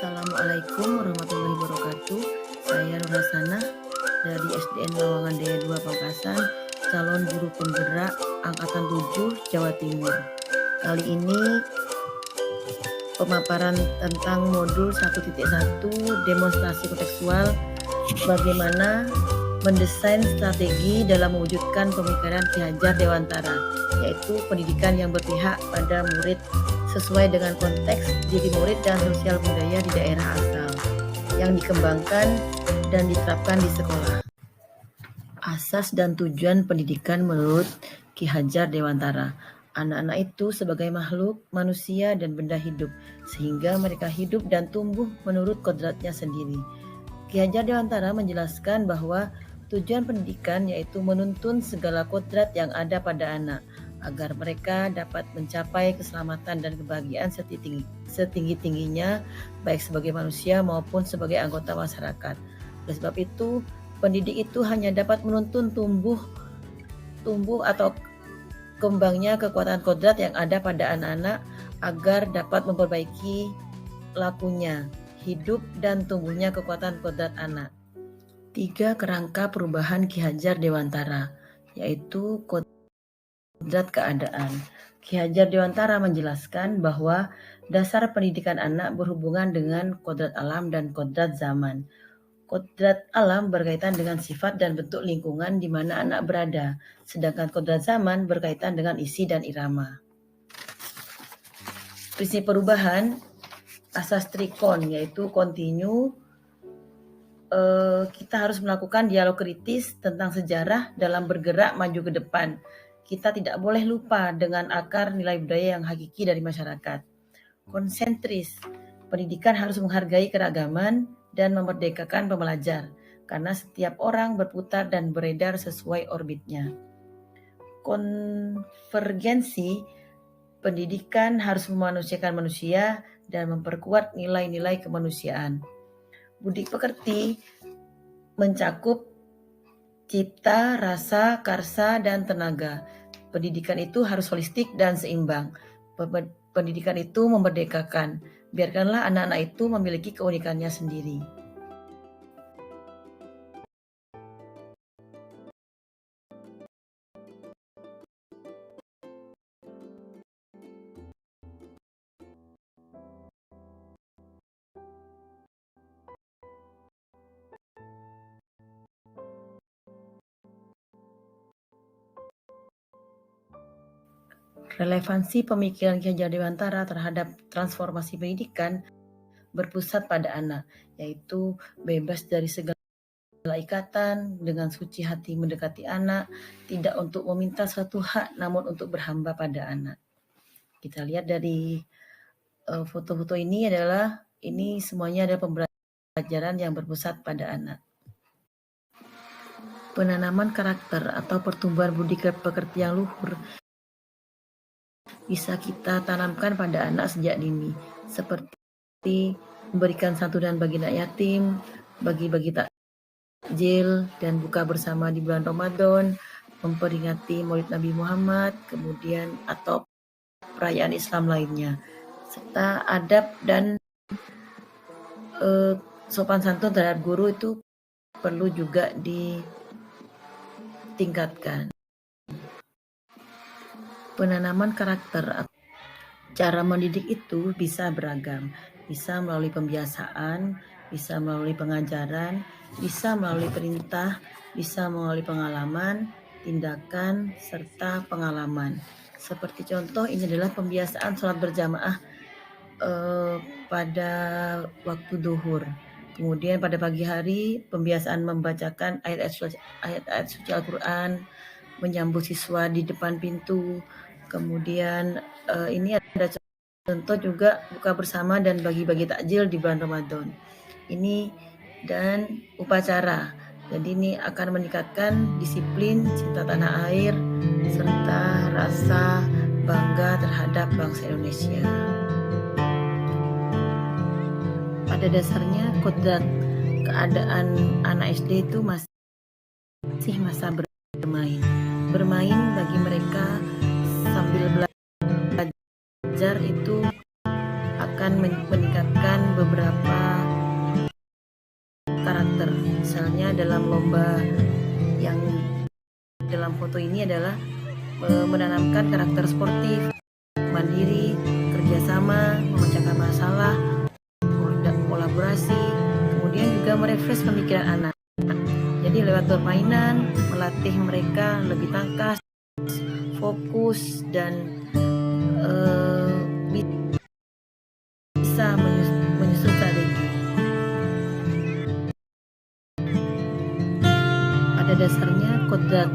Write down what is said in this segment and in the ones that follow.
Assalamualaikum warahmatullahi wabarakatuh. Saya Nur Hasanah dari SDN Lawangan Daya 2 Pamekasan, calon guru penggerak angkatan 7 Jawa Timur. Kali ini pemaparan tentang modul 1.1 demonstrasi kontekstual, bagaimana mendesain strategi dalam mewujudkan pemikiran Ki Hajar Dewantara, yaitu pendidikan yang berpihak pada murid sesuai dengan konteks diri murid dan sosial budaya di daerah asal yang dikembangkan dan diterapkan di sekolah. Asas dan tujuan pendidikan menurut Ki Hajar Dewantara. Anak-anak itu sebagai makhluk manusia dan benda hidup, sehingga mereka hidup dan tumbuh menurut kodratnya sendiri. Ki Hajar Dewantara menjelaskan bahwa tujuan pendidikan yaitu menuntun segala kodrat yang ada pada anak, agar mereka dapat mencapai keselamatan dan kebahagiaan setinggi-tingginya, baik sebagai manusia maupun sebagai anggota masyarakat. Oleh sebab itu, pendidik itu hanya dapat menuntun tumbuh atau kembangnya kekuatan kodrat yang ada pada anak-anak agar dapat memperbaiki lakunya, hidup dan tumbuhnya kekuatan kodrat anak. 3 kerangka perubahan Ki Hajar Dewantara, yaitu kodrat keadaan. Ki Hajar Dewantara menjelaskan bahwa dasar pendidikan anak berhubungan dengan kodrat alam dan kodrat zaman. Kodrat alam berkaitan dengan sifat dan bentuk lingkungan di mana anak berada, sedangkan kodrat zaman berkaitan dengan isi dan irama. Prinsip perubahan asas trikon, yaitu continue. Kita harus melakukan dialog kritis tentang sejarah dalam bergerak maju ke depan. Kita tidak boleh lupa dengan akar nilai budaya yang hakiki dari masyarakat. Konsentris, pendidikan harus menghargai keragaman dan memerdekakan pembelajar, karena setiap orang berputar dan beredar sesuai orbitnya. Konvergensi, pendidikan harus memanusiakan manusia dan memperkuat nilai-nilai kemanusiaan. Budi pekerti mencakup cipta, rasa, karsa, dan tenaga. Pendidikan itu harus holistik dan seimbang. Pendidikan itu memerdekakan. Biarkanlah anak-anak itu memiliki keunikannya sendiri. Relevansi pemikiran Ki Hajar Dewantara terhadap transformasi pendidikan berpusat pada anak, yaitu bebas dari segala ikatan, dengan suci hati mendekati anak, tidak untuk meminta suatu hak namun untuk berhamba pada anak. Kita lihat dari foto-foto ini semuanya adalah pembelajaran yang berpusat pada anak. Penanaman karakter atau pertumbuhan budi pekerti yang luhur bisa kita tanamkan pada anak sejak dini, seperti memberikan santunan bagi anak yatim, bagi-bagi takjil dan buka bersama di bulan Ramadan, memperingati Maulid Nabi Muhammad, kemudian atau perayaan Islam lainnya, serta adab dan sopan santun terhadap guru itu perlu juga ditingkatkan. Penanaman karakter, cara mendidik itu bisa beragam, bisa melalui pembiasaan, bisa melalui pengajaran, bisa melalui perintah, bisa melalui pengalaman, tindakan, serta pengalaman. Seperti contoh, ini adalah pembiasaan sholat berjamaah pada waktu duhur. Kemudian pada pagi hari, pembiasaan membacakan ayat-ayat suci Al-Quran, menyambut siswa di depan pintu. Kemudian ini ada contoh juga buka bersama dan bagi-bagi takjil di bulan Ramadan. Ini dan upacara. Jadi ini akan meningkatkan disiplin, cinta tanah air, serta rasa bangga terhadap bangsa Indonesia. Pada dasarnya kodrat keadaan anak SD itu masih masa bermain. Bermain bagi mereka sambil belajar itu akan meningkatkan beberapa karakter. Misalnya dalam lomba yang dalam foto ini adalah menanamkan karakter sportif, mandiri, kerjasama, memecahkan masalah, kolaborasi, kemudian juga merefresh pemikiran anak. Jadi lewat permainan melatih mereka lebih tangkas, fokus, dan bisa menyusun strategi. Pada dasarnya kodrat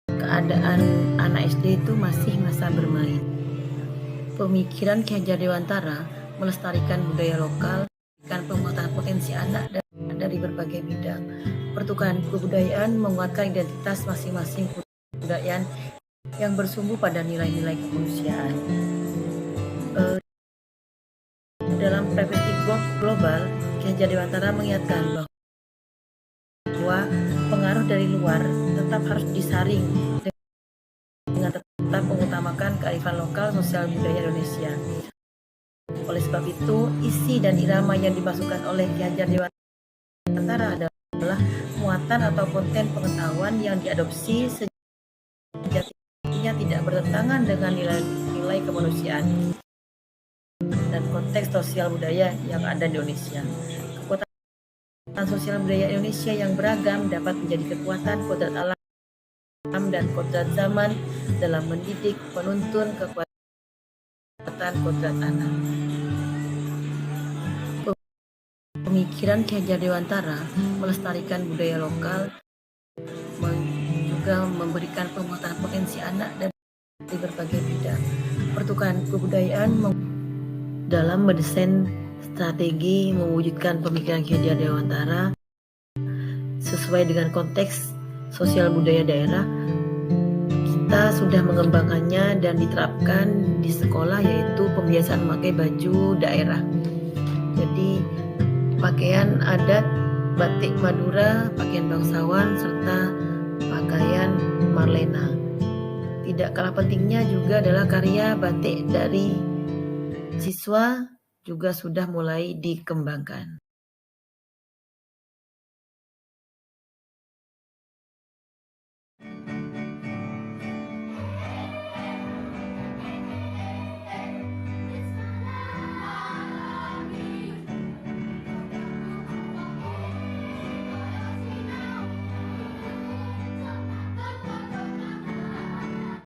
keadaan anak SD itu masih masa bermain. Pemikiran Ki Hajar Dewantara melestarikan budaya lokal dan penguatan potensi anak dari berbagai bidang. Pertukaran kebudayaan menguatkan identitas masing-masing kebudayaan yang bersumber pada nilai-nilai kemanusiaan. Dalam perspektif global, Ki Hajar Dewantara mengingatkan bahwa pengaruh dari luar tetap harus disaring dengan tetap mengutamakan kearifan lokal sosial budaya Indonesia. Oleh sebab itu, isi dan irama yang dimasukkan oleh Ki Hajar Dewantara adalah muatan atau konten pengetahuan yang diadopsi sejatinya tidak bertentangan dengan nilai-nilai kemanusiaan dan konteks sosial budaya yang ada di Indonesia. Kekuatan sosial budaya Indonesia yang beragam dapat menjadi kekuatan kodrat alam dan kodrat zaman dalam mendidik, menuntun kekuatan kodrat anak. Pemikiran Ki Hajar Dewantara melestarikan budaya lokal, juga memberikan penguatan potensi anak dari berbagai bidang. Pertukaran kebudayaan dalam mendesain strategi mewujudkan pemikiran Ki Hajar Dewantara sesuai dengan konteks sosial budaya daerah. Kita sudah mengembangkannya dan diterapkan di sekolah, yaitu pembiasaan memakai baju daerah. Jadi pakaian adat, batik Madura, pakaian bangsawan, serta pakaian Marlena. Tidak kalah pentingnya juga adalah karya batik dari siswa juga sudah mulai dikembangkan.